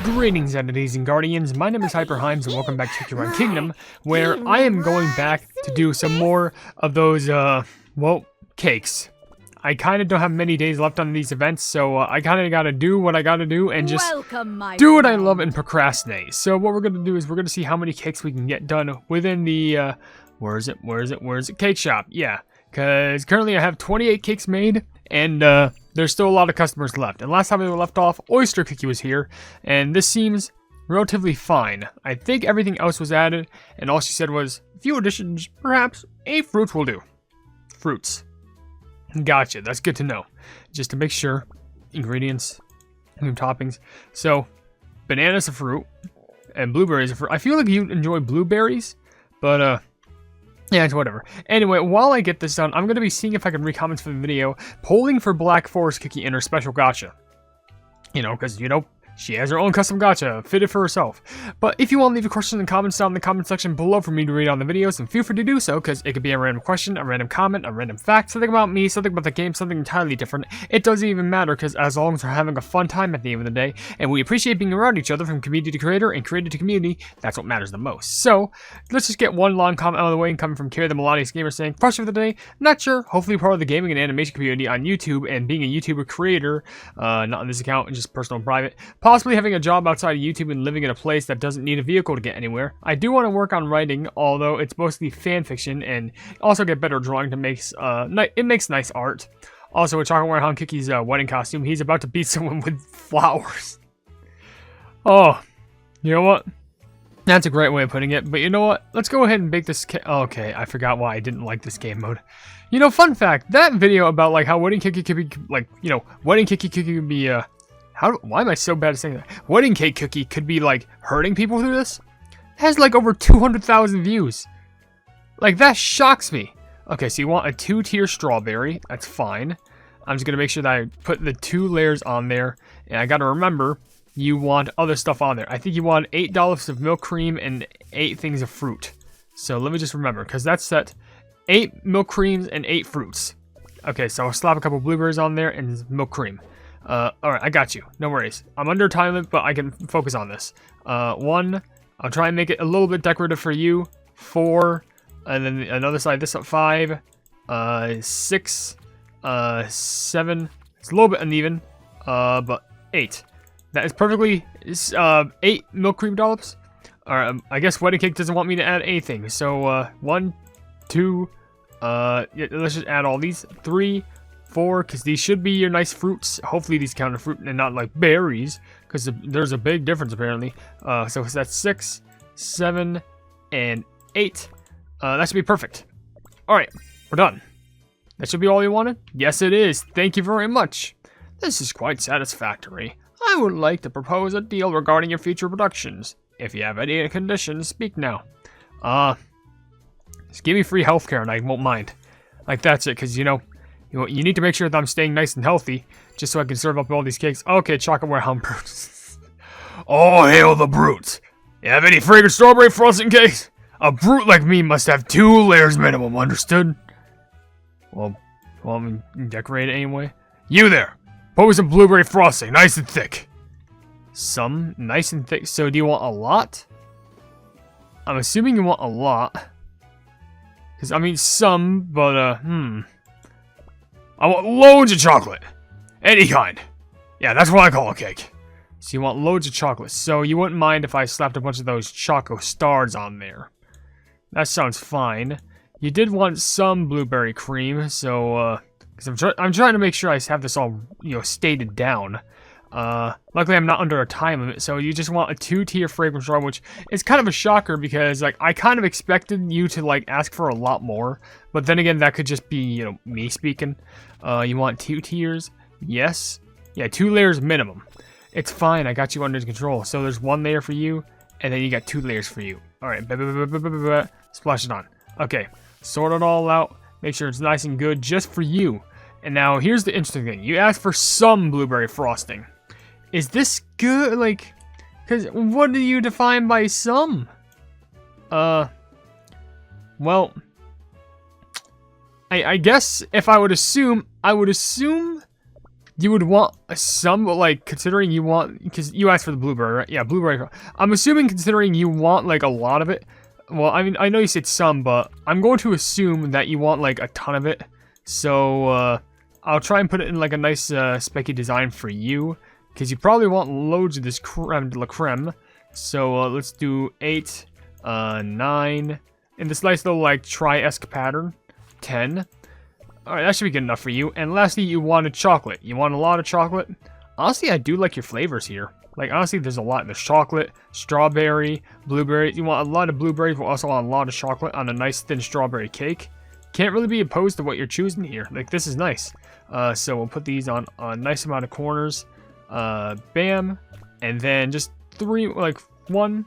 Greetings, entities and guardians. My name is HyperHimes, and welcome back to Your Kingdom, where I am going back to do some more of those, well, cakes. I kind of don't have many days left on these events, so I kind of gotta do what I gotta do and just do what I love and procrastinate. So what we're gonna do is we're gonna see how many cakes we can get done within the, where is it? Cake shop, yeah. Because currently I have 28 cakes made, and there's still a lot of customers left. And last time we were left off, Oyster Cookie was here, and this seems relatively fine. I think everything else was added, and all she said was, a few additions, perhaps 8 fruits will do. Fruits. Gotcha, that's good to know. Just to make sure, ingredients, and toppings. So, bananas a fruit, and blueberries a fruit. I feel like you enjoy blueberries, but yeah, it's whatever. Anyway, while I get this done, I'm going to be seeing if I can read comments for the video, polling for Black Forest Cookie in her special gacha. You know, because, she has her own custom gacha, fitted for herself. But if you want to leave a question in the comments down in the comment section below for me to read on the videos, then feel free to do so, because it could be a random question, a random comment, a random fact, something about me, something about the game, something entirely different. It doesn't even matter, because as long as we're having a fun time at the end of the day, and we appreciate being around each other from community to creator and creator to community, that's what matters the most. So, let's just get one long comment out of the way, and coming from Carrie the Melodious Gamer saying, question for the day, not sure, hopefully part of the gaming and animation community on YouTube, and being a YouTuber creator, not on this account, just personal and private, possibly having a job outside of YouTube and living in a place that doesn't need a vehicle to get anywhere. I do want to work on writing, although it's mostly fan fiction, and also get better drawing to make it makes nice art. Also, we're talking about Han Kiki's wedding costume. He's about to beat someone with flowers. Oh, you know what? That's a great way of putting it. But you know what? Let's go ahead and bake this cake. Oh, okay, I forgot why I didn't like this game mode. Fun fact: that video about like how wedding Kiki could be like, wedding Kiki could be why am I so bad at saying that? Wedding cake cookie could be, like, hurting people through this? It has, like, over 200,000 views. Like, that shocks me. Okay, so you want a 2-tier strawberry. That's fine. I'm just going to make sure that I put the 2 layers on there. And I got to remember, you want other stuff on there. I think you want $8 of milk cream and 8 things of fruit. So let me just remember, because that's set 8 milk creams and 8 fruits. Okay, so I'll slap a couple blueberries on there and milk cream. Alright, I got you. No worries. I'm under time limit, but I can focus on this. 1, I'll try and make it a little bit decorative for you. 4, and then another side, this up 5, 6, 7, it's a little bit uneven, but 8. That is perfectly, 8 milk cream dollops. Alright, I guess wedding cake doesn't want me to add anything, so, 1, 2, yeah, let's just add all these. 3, 4, because these should be your nice fruits. Hopefully these count as fruit and not like berries, because there's a big difference apparently. So that's 6, 7, and 8. That should be perfect. Alright, we're done. That should be all you wanted? Yes, it is. Thank you very much. This is quite satisfactory. I would like to propose a deal regarding your future productions. If you have any conditions, speak now. Just give me free healthcare and I won't mind. Like, that's it, because, you need to make sure that I'm staying nice and healthy, just so I can serve up all these cakes. Okay, chocolate warehouse brutes. Oh, hail the brutes. You have any fragrant strawberry frosting cakes? A brute like me must have 2 layers minimum, understood? Well, I mean, decorate it anyway. You there, put me some blueberry frosting, nice and thick. Some, nice and thick. So do you want a lot? I'm assuming you want a lot. Because, I mean, some, but, I want loads of chocolate. Any kind. Yeah, that's what I call a cake. So you want loads of chocolate. So you wouldn't mind if I slapped a bunch of those Choco Stars on there. That sounds fine. You did want some blueberry cream, so, because I'm trying to make sure I have this all, stated down. Luckily I'm not under a time limit, so you just want a 2-tier fragrance jar, which is kind of a shocker because, like, I kind of expected you to, like, ask for a lot more, but then again, that could just be, me speaking. You want 2 tiers? Yes. Yeah, 2 layers minimum. It's fine, I got you under control. So there's 1 layer for you, and then you got 2 layers for you. Alright, splash it on. Okay, sort it all out, make sure it's nice and good just for you. And now, here's the interesting thing. You asked for some blueberry frosting. Is this good? Like, because what do you define by some? Well, I guess if I would assume you would want some, like, considering you want, because you asked for the blueberry, right? Yeah, blueberry. I'm assuming considering you want, like, a lot of it. Well, I mean, I know you said some, but I'm going to assume that you want, like, a ton of it. So, I'll try and put it in, like, a nice, specky design for you, because you probably want loads of this creme de la creme. So, let's do 8, 9, in this nice little, like, tri-esque pattern. 10. Alright, that should be good enough for you. And lastly, you wanted chocolate. You want a lot of chocolate? Honestly, I do like your flavors here. Like, honestly, there's a lot. There's chocolate, strawberry, blueberry. You want a lot of blueberries, but also want a lot of chocolate on a nice thin strawberry cake. Can't really be opposed to what you're choosing here. Like, this is nice. So we'll put these on a nice amount of corners. Bam. And then just 3, like, 1,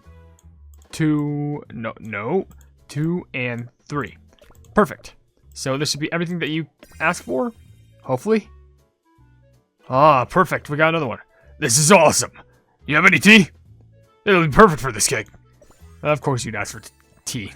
2, no, 2, and 3. Perfect. So this should be everything that you asked for, hopefully. Ah, perfect. We got another one. This is awesome. You have any tea? It'll be perfect for this cake. Of course you'd ask for tea.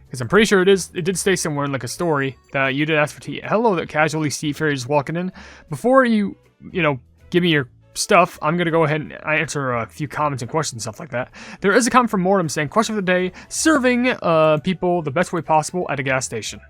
Because I'm pretty sure it did stay somewhere in like a story that you did ask for tea. Hello, that casually sea fairy just walking in. Before you give me your stuff, I'm going to go ahead and answer a few comments and questions and stuff like that. There is a comment from Mortem saying, question of the day, serving people the best way possible at a gas station.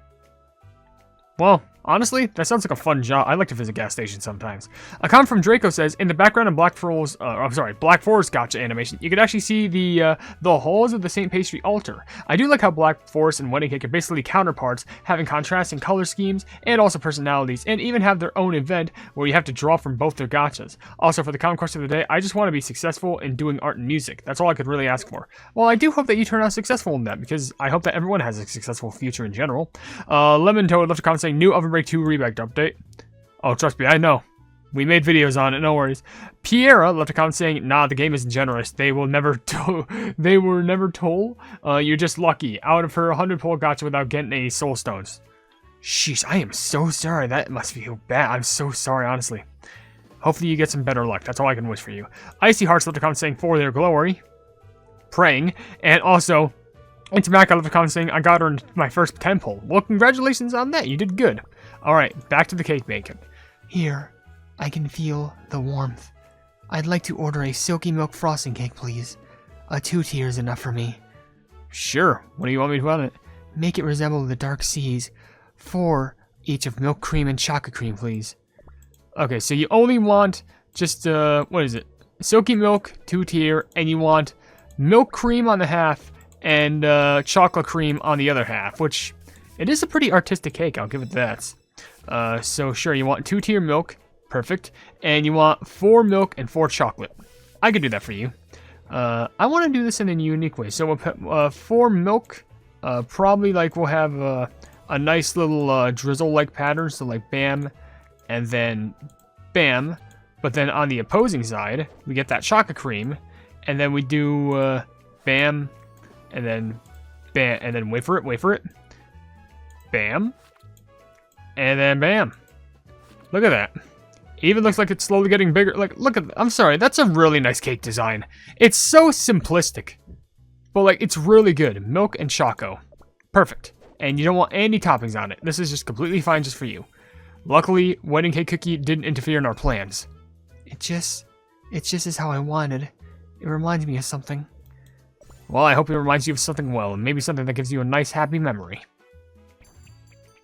Well, honestly, that sounds like a fun job. I like to visit gas stations sometimes. A comment from Draco says, in the background of Black Forest gotcha animation, you could actually see the halls of the St. Pastry altar. I do like how Black Forest and Wedding Cake are basically counterparts, having contrasting color schemes and also personalities, and even have their own event where you have to draw from both their gotchas. Also, for the common question of the day, I just want to be successful in doing art and music. That's all I could really ask for. Well, I do hope that you turn out successful in that, because I hope that everyone has a successful future in general. Lemon Toad left a comment saying, new OvenBreak 2 rebagged update. Oh, trust me, I know. We made videos on it, no worries. Piera left a comment saying, nah, the game isn't generous. They were never told. You're just lucky. Out of her 100 pull gotcha without getting any soul stones. Sheesh, I am so sorry. That must feel bad. I'm so sorry, honestly. Hopefully you get some better luck. That's all I can wish for you. Icy Hearts left a comment saying, for their glory. Praying. And also, it's Mac left a comment saying, I got her in my first 10 pull. Well, congratulations on that. You did good. Alright, back to the cake bacon. Here, I can feel the warmth. I'd like to order a silky milk frosting cake, please. A 2-tier is enough for me. Sure. What do you want me to put on it? Make it resemble the dark seas. 4 each of milk cream and chocolate cream, please. Okay, so you only want just, what is it? Silky milk, 2-tier, and you want milk cream on the half and chocolate cream on the other half, which it is a pretty artistic cake, I'll give it that. So sure, you want 2-tier milk, perfect, and you want 4 milk and 4 chocolate. I could do that for you. I want to do this in a unique way, so we'll put 4 milk, probably like we'll have a nice little drizzle-like pattern, so like bam, and then bam, but then on the opposing side, we get that chocolate cream, and then we do bam, and then bam, and then wait for it, bam, and then bam. Look at that. Even looks like it's slowly getting bigger. Like, look at, I'm sorry, that's a really nice cake design. It's so simplistic, but like, it's really good. Milk and choco. Perfect. And you don't want any toppings on it. This is just completely fine just for you. Luckily, wedding cake cookie didn't interfere in our plans. It just is how I wanted. It reminds me of something. Well, I hope it reminds you of something well, and maybe something that gives you a nice, happy memory.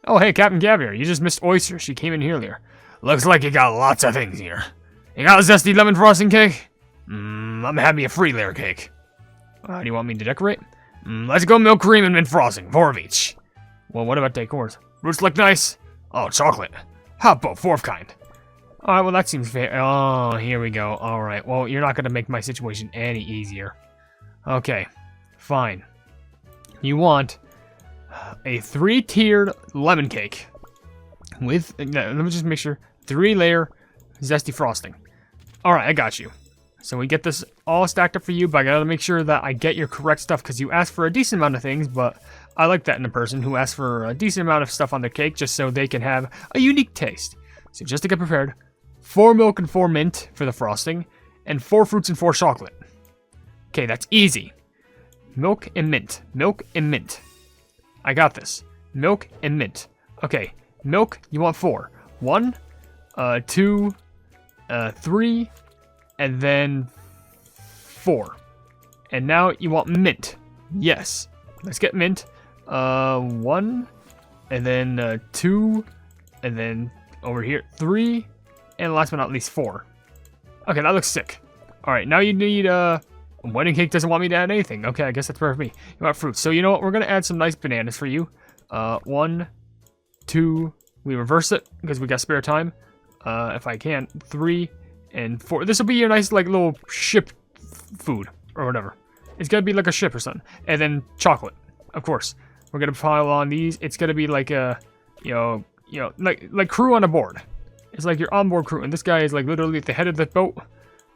Oh, hey, Captain Gavier, you just missed Oyster. She came in here earlier. Looks like you got lots of things here. You got a zesty lemon frosting cake? I'm having a free layer cake. Do you want me to decorate? Let's go milk cream and mint frosting, 4 of each. Well, what about decors? Roots look nice. Oh, chocolate. How about 4th kind? Alright, well, that seems fair. Oh, here we go. Alright, well, you're not going to make my situation any easier. Okay, fine. You want a 3-tiered lemon cake with, let me just make sure, 3-layer zesty frosting. Alright, I got you. So we get this all stacked up for you, but I gotta make sure that I get your correct stuff, because you asked for a decent amount of things, but I like that in a person who asks for a decent amount of stuff on their cake, just so they can have a unique taste. So just to get prepared, 4 milk and 4 mint for the frosting, and 4 fruits and 4 chocolate. Okay, that's easy. Milk and mint. Milk and mint. I got this. Milk and mint. Okay, milk, you want 4. 1, 2, 3, and then 4. And now you want mint. Yes. Let's get mint. 1, and then 2, and then over here 3, and last but not least 4. Okay, that looks sick. All right, now you need wedding cake doesn't want me to add anything. Okay, I guess that's perfect for me. You want fruits. So you know what? We're gonna add some nice bananas for you. 1, 2. We reverse it because we got spare time. If I can, 3 and 4. This will be your nice like little ship food or whatever. It's gonna be like a ship or something. And then chocolate, of course. We're gonna pile on these. It's gonna be like a, like crew on a board. It's like your onboard crew, and this guy is like literally at the head of the boat.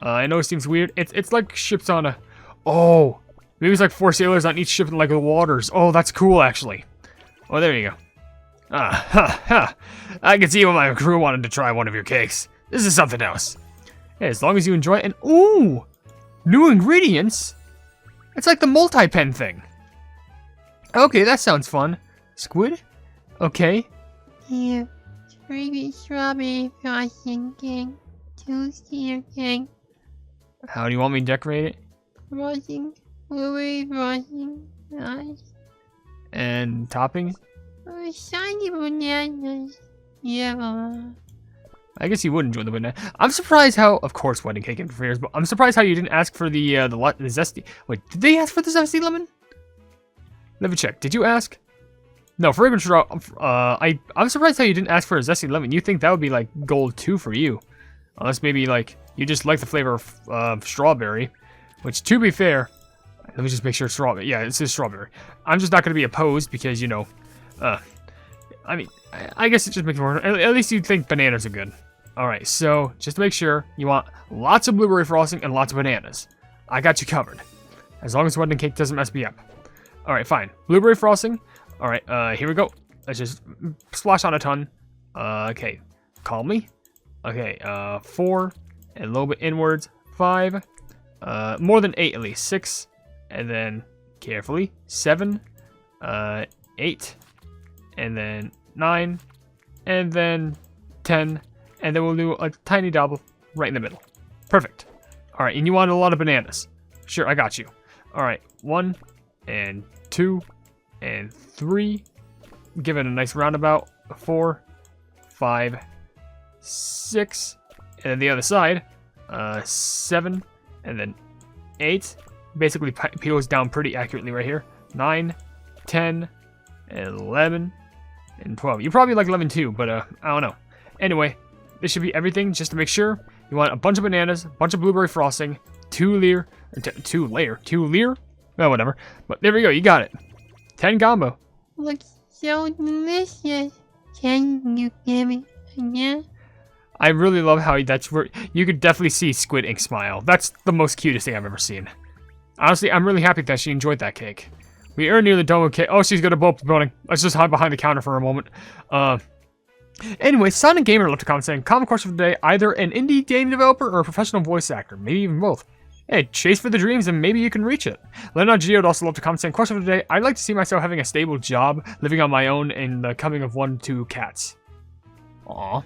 I know it seems weird. It's like ships on a... Oh, maybe it's like 4 sailors on each ship in like the waters. Oh, that's cool, actually. Oh, there you go. I can see why my crew wanted to try one of your cakes. This is something else. Hey, as long as you enjoy it. And ooh, new ingredients. It's like the multi-pen thing. Okay, that sounds fun. Squid? Okay. Here, strawberry frosting cake, 2-tier cake. How do you want me to decorate it? Frosting, blueberry frosting, nice. And toppings? Shiny bananas, yeah. I guess you would enjoy the banana. I'm surprised how, of course, wedding cake interferes, but I'm surprised how you didn't ask for the zesty. Wait, did they ask for the zesty lemon? Let me check. Did you ask? No, fragrance straw. I'm surprised how you didn't ask for a zesty lemon. You think that would be like gold 2 for you, unless maybe like you just like the flavor of strawberry, which to be fair, let me just make sure it's strawberry. Yeah, it says strawberry. I'm just not going to be opposed because you know, I mean, I guess it just makes more. At least you think bananas are good. All right, so just to make sure, you want lots of blueberry frosting and lots of bananas. I got you covered, as long as wedding cake doesn't mess me up. All right, fine. Blueberry frosting. All right, here we go. Let's just splash on a ton. Okay, calmly. Okay, 4, and a little bit inwards. 5, more than 8 at least. 6, and then carefully 7, 8, and then 9, and then 10, and then we'll do a tiny double right in the middle. Perfect. All right, and you want a lot of bananas. Sure, I got you. All right, 1, and 2, and 3. Give it a nice roundabout. 4, 5, 6, and then the other side. 7, and then 8. Basically peels down pretty accurately right here. 9, 10, 11, and 12. You probably like 11 too, but I don't know. Anyway, this should be everything. Just to make sure, you want a bunch of bananas, a bunch of blueberry frosting, 2 layer. Well, whatever. But there we go. You got it. 10 combo. Looks so delicious. Can you give me again? I really love how that's where you could definitely see Squid Ink smile. That's the most cutest thing I've ever seen. Honestly, I'm really happy that she enjoyed that cake. We are nearly done with cake. Oh, she's gonna blow up the building. Let's just hide behind the counter for a moment. Anyway, Sonic Gamer left a comment saying, common question for the day, either an indie game developer or a professional voice actor, maybe even both. Hey, chase for the dreams and maybe you can reach it. Leonard Geode also left a comment saying, question for the day, I'd like to see myself having a stable job, living on my own, and the coming of 1-2 cats. Aww.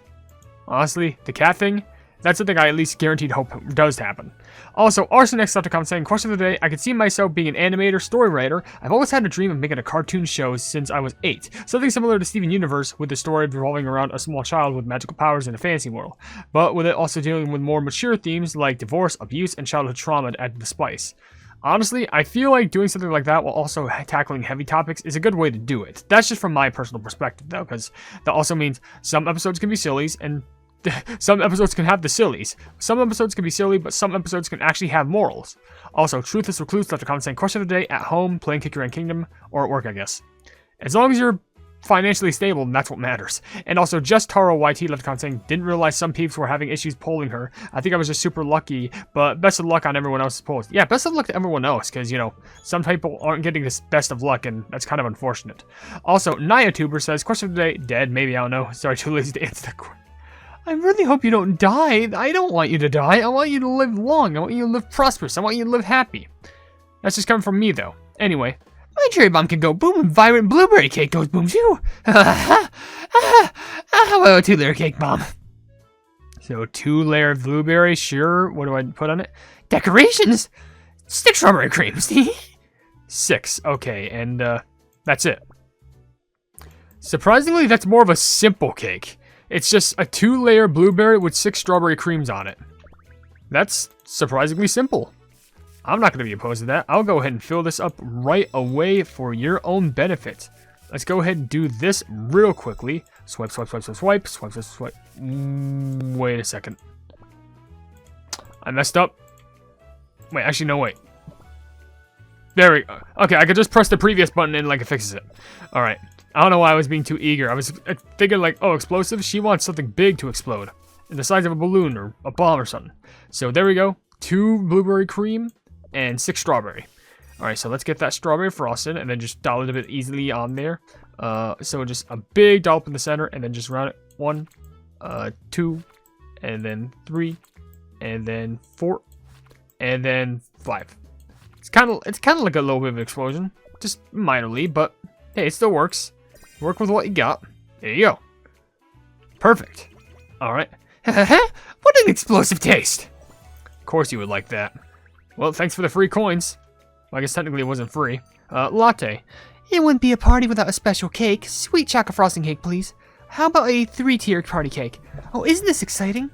Honestly, the cat thing, that's something I at least guaranteed hope does happen. Also, Arsenex left a comment saying, question of the day, I could see myself being an animator, story writer. I've always had a dream of making a cartoon show since I was 8. Something similar to Steven Universe, with the story revolving around a small child with magical powers in a fantasy world. But with it also dealing with more mature themes like divorce, abuse, and childhood trauma to add to the spice. Honestly, I feel like doing something like that while also tackling heavy topics is a good way to do it. That's just from my personal perspective, though, because that also means some episodes can be sillies, and some episodes can have the sillies. Some episodes can be silly, but some episodes can actually have morals. Also, Truthless Recluse left a comment saying, question of the day, at home, playing Kick Your Own Kingdom, or at work, I guess. As long as you're financially stable, that's what matters. And also, Just Taro YT left a comment saying, didn't realize some peeps were having issues polling her. I think I was just super lucky, but best of luck on everyone else's polls. Yeah, best of luck to everyone else, because, you know, some people aren't getting this best of luck, and that's kind of unfortunate. Also, NayaTuber says, question of the day, dead, maybe, I don't know. Sorry, too lazy to answer the question. I really hope you don't die. I don't want you to die. I want you to live long. I want you to live prosperous. I want you to live happy. That's just coming from me, though. Anyway, my cherry bomb can go boom and vibrant blueberry cake goes boom too. How about a 2-layer cake bomb? So 2-layer blueberry, sure. What do I put on it? Decorations! 6 strawberry creams. 6, okay, and that's it. Surprisingly, that's more of a simple cake. It's just a 2-layer blueberry with 6 strawberry creams on it. That's surprisingly simple. I'm not going to be opposed to that. I'll go ahead and fill this up right away for your own benefit. Let's go ahead and do this real quickly. Swipe, swipe, swipe, swipe, swipe, swipe, swipe, swipe. Wait a second. I messed up. Wait, actually, no, wait. There we go. Okay, I could just press the previous button and, like, it fixes it. Alright. I don't know why I was being too eager. I was thinking, like, oh, explosive? She wants something big to explode. In the size of a balloon or a bomb or something. So, there we go. 2 blueberry cream and 6 strawberry. Alright, so let's get that strawberry frosted and then just dollop it easily on there. So just a big dollop in the center and then just round it 1, 2, and then 3, and then 4, and then 5. It's kind of like a little bit of an explosion, just minorly, but hey, it still works. Work with what you got. There you go. Perfect. Alright. What an explosive taste! Of course you would like that. Well, thanks for the free coins. Well, I guess technically it wasn't free. Latte. It wouldn't be a party without a special cake. Sweet chocolate frosting cake, please. How about a 3-tier party cake? Oh, isn't this exciting?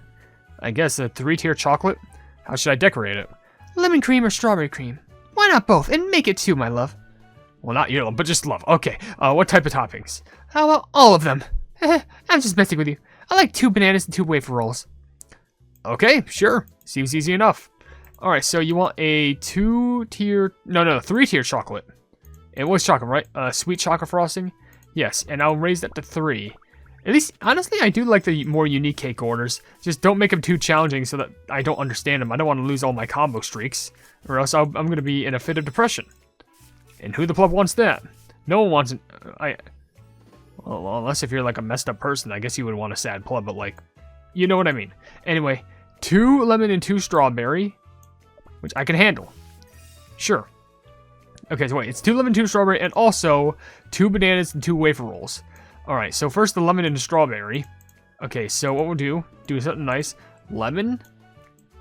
I guess a 3-tier chocolate? How should I decorate it? Lemon cream or strawberry cream? Why not both? And make it 2, my love. Well, not your love, but just love. Okay, what type of toppings? How about all of them? I'm just messing with you. I like 2 bananas and 2 wafer rolls. Okay, sure. Seems easy enough. Alright, so you want a 2-tier... No, 3-tier chocolate. It was chocolate, right? Sweet chocolate frosting? Yes, and I'll raise that to 3. At least, honestly, I do like the more unique cake orders. Just don't make them too challenging so that I don't understand them. I don't want to lose all my combo streaks, or else I'm going to be in a fit of depression. And who the pleb wants that? No one wants it. Well, unless if you're like a messed up person, I guess you would want a sad pleb, but like, you know what I mean. Anyway, 2 lemon and 2 strawberry, which I can handle. Sure. Okay, so wait, it's 2 lemon, 2 strawberry, and also 2 bananas and 2 wafer rolls. Alright, so first the lemon and the strawberry. Okay, so what we'll do something nice. Lemon,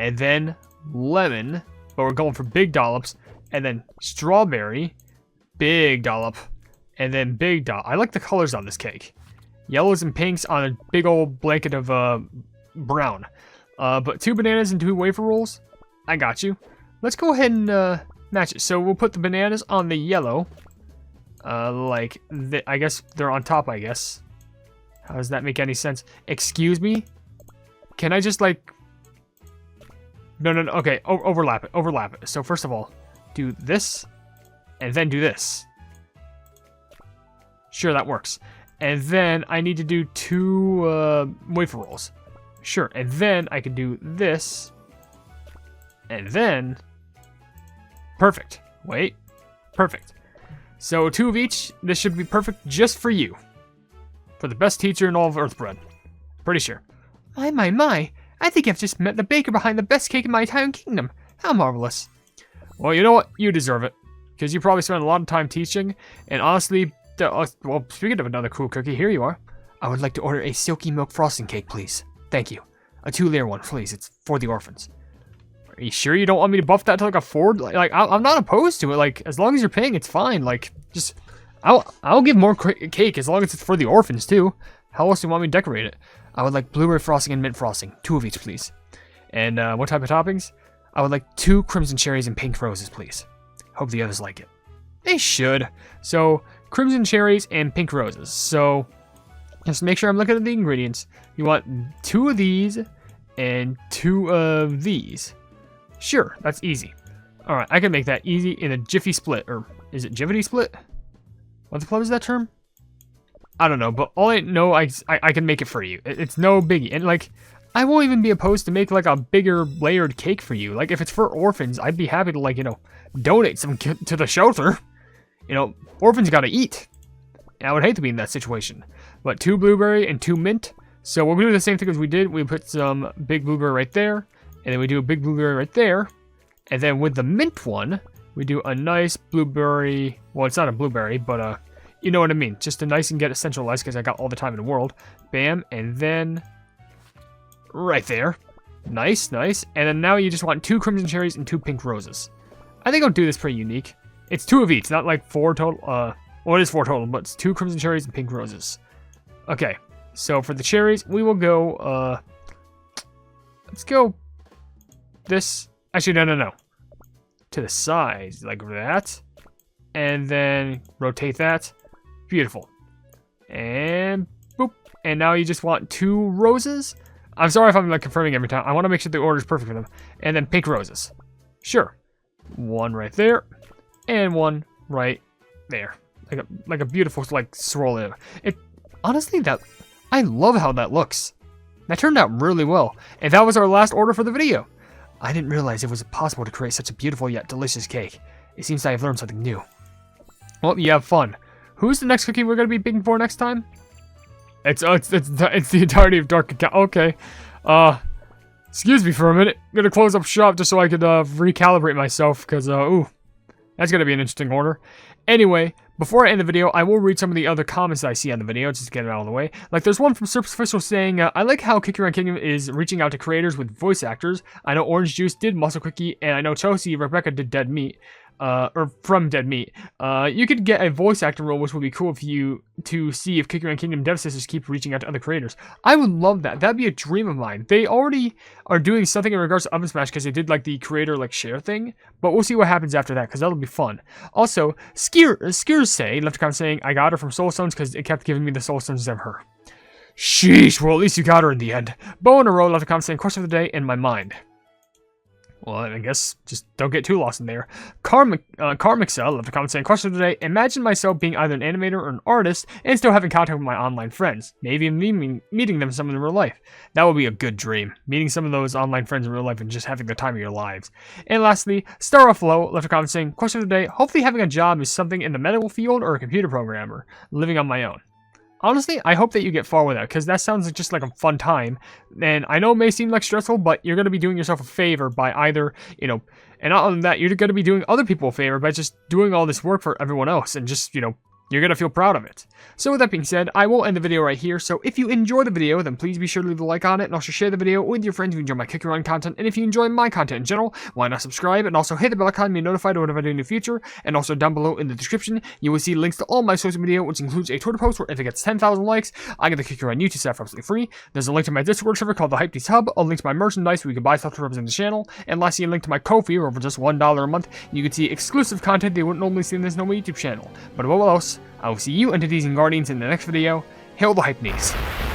and then lemon, but we're going for big dollops, and then strawberry, big dollop, and then big dollop. I like the colors on this cake. Yellows and pinks on a big old blanket of brown. But 2 bananas and 2 wafer rolls. I got you. Let's go ahead and match it. So we'll put the bananas on the yellow. I guess they're on top, I guess. How does that make any sense? Excuse me? Can I just like... No. Okay, overlap it. So first of all, do this, and then do this. Sure, that works. And then I need to do 2 wafer rolls. Sure, and then I can do this, and then... Perfect. Wait. Perfect. So 2 of each. This should be perfect just for you. For the best teacher in all of Earthbread. Pretty sure. My. I think I've just met the baker behind the best cake in my entire kingdom. How marvelous. Well, you know what? You deserve it. Because you probably spent a lot of time teaching. And honestly, well, speaking of another cool cookie, here you are. I would like to order a silky milk frosting cake, please. Thank you. A 2-layer one, please. It's for the orphans. Are you sure you don't want me to buff that to like a 4? Like I'm not opposed to it. Like, as long as you're paying, it's fine. Like, just... I'll give more cake as long as it's for the orphans, too. How else do you want me to decorate it? I would like blueberry frosting and mint frosting. 2 of each, please. And what type of toppings? I would like 2 crimson cherries and pink roses, please. Hope the others like it. They should. So, crimson cherries and pink roses. So, just make sure I'm looking at the ingredients. You want 2 of these and 2 of these. Sure, that's easy. Alright, I can make that easy in a jiffy split. Or, is it jiffity split? What the fuck is that term? I don't know, but all I know, I can make it for you. It's no biggie. And, like, I won't even be opposed to make, like, a bigger layered cake for you. Like, if it's for orphans, I'd be happy to, like, you know, donate some to the shelter. You know, orphans gotta eat. And I would hate to be in that situation. But 2 blueberry and 2 mint. So we'll do the same thing as we did. We put some big blueberry right there. And then we do a big blueberry right there. And then with the mint one, we do a nice blueberry. Well, it's not a blueberry, but you know what I mean. Just a nice and get it centralized because I got all the time in the world. Bam, and then right there. Nice, nice. And then now you just want 2 crimson cherries and 2 pink roses. I think I'll do this pretty unique. It's 2 of each, not like 4 total. Well, it is 4 total, but it's 2 crimson cherries and pink roses. Okay, so for the cherries, we will go, let's go this. Actually, no. To the sides, like that. And then rotate that. Beautiful. And boop. And now you just want 2 roses. I'm sorry if I'm like confirming every time. I want to make sure the order is perfect for them. And then pink roses. Sure. 1 right there. And 1 right there. Like a beautiful like swirl there. It honestly that I love how that looks. That turned out really well. And that was our last order for the video. I didn't realize it was possible to create such a beautiful yet delicious cake. It seems I have learned something new. Well, you have fun. Who's the next cookie we're going to be baking for next time? It's the entirety of Dark Account. Okay. Excuse me for a minute. I'm going to close up shop just so I could recalibrate myself because, ooh, that's going to be an interesting order. Anyway, before I end the video, I will read some of the other comments that I see on the video, just to get it out of the way. Like, there's one from Superficial saying, I like how Cookie Run Kingdom is reaching out to creators with voice actors. I know Orange Juice did Muscle Cookie, and I know Chelsea Rebecca did Dead Meat. Or from Dead Meat. You could get a voice actor role, which would be cool if you to see if Cookie Run Kingdom Devsisters keep reaching out to other creators. I would love that. That'd be a dream of mine. They already are doing something in regards to Oven Smash because they did like the creator like share thing, but we'll see what happens after that because that'll be fun. Also, Skirsay left a comment saying I got her from Soul Stones because it kept giving me the Soul Stones of her. Sheesh. Well, at least you got her in the end. Bo in a row left a comment saying question of the day in my mind. Well, I guess just don't get too lost in there. Carmixel left a comment saying, question of the day, imagine myself being either an animator or an artist and still having contact with my online friends. Maybe meeting them some in real life. That would be a good dream. Meeting some of those online friends in real life and just having the time of your lives. And lastly, Star of Flow left a comment saying, question of the day, hopefully having a job is something in the medical field or a computer programmer. Living on my own. Honestly, I hope that you get far with that, because that sounds just like a fun time. And I know it may seem like stressful, but you're going to be doing yourself a favor by either, and not only that, you're going to be doing other people a favor by just doing all this work for everyone else and just, you're going to feel proud of it. So with that being said, I will end the video right here. So if you enjoy the video, then please be sure to leave a like on it and also share the video with your friends who enjoy my Cookie Run content. And if you enjoy my content in general, why not subscribe and also hit the bell icon to be notified of whatever I do in the future. And also down below in the description, you will see links to all my social media, which includes a Twitter post where if it gets 10,000 likes, I get the Cookie Run YouTube stuff for absolutely free. There's a link to my Discord server called the Hypenese Hub, a link to my merchandise where you can buy stuff to represent the channel, and lastly a link to my Ko-fi where for just $1 a month, you can see exclusive content they wouldn't normally see in this normal YouTube channel. But above all else, I will see you and Titties and Guardians in the next video. Hail the Hypenese.